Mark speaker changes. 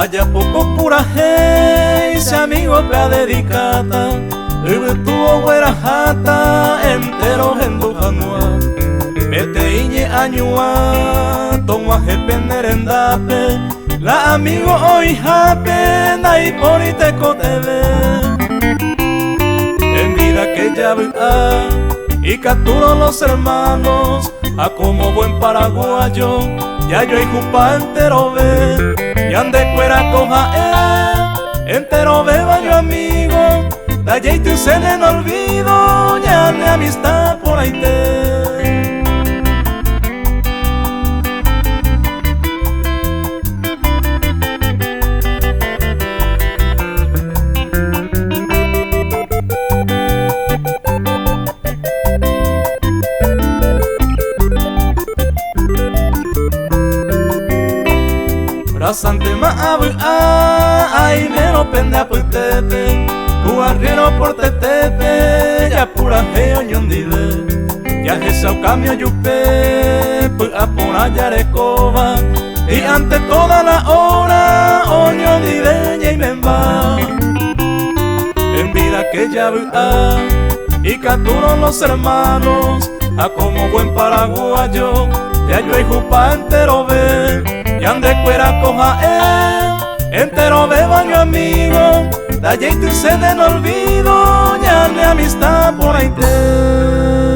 Speaker 1: Vaya poco pura hey, se amigo pra dedicata, tuvo güera jata, entero gendujanua, mete iñe añua, toma jepenerendape, la amigo hoy jape, nai politeco te ve. En vida que ya vea y capturó los hermanos, a como buen paraguayo, ya yo y jupa entero ve, y ande cuera coja entero ve baño amigo, da ya y tu cena en olvido, ya de amistad por ahí te. Sante maabu ay mero pende aputete, tu arriero por tetepe, ya pura geo ñondive, ya esa cambio yupe, pu apura yarecoba, y ante toda la hora, oño dive ya y me va. En vida que ya vea, y capturó los hermanos, a como buen paraguayo, ya yo y jupa entero ve. Y ande cuera coja entero ve baño amigo, da ya y tu sed en olvido, ya de amistad por ahí te.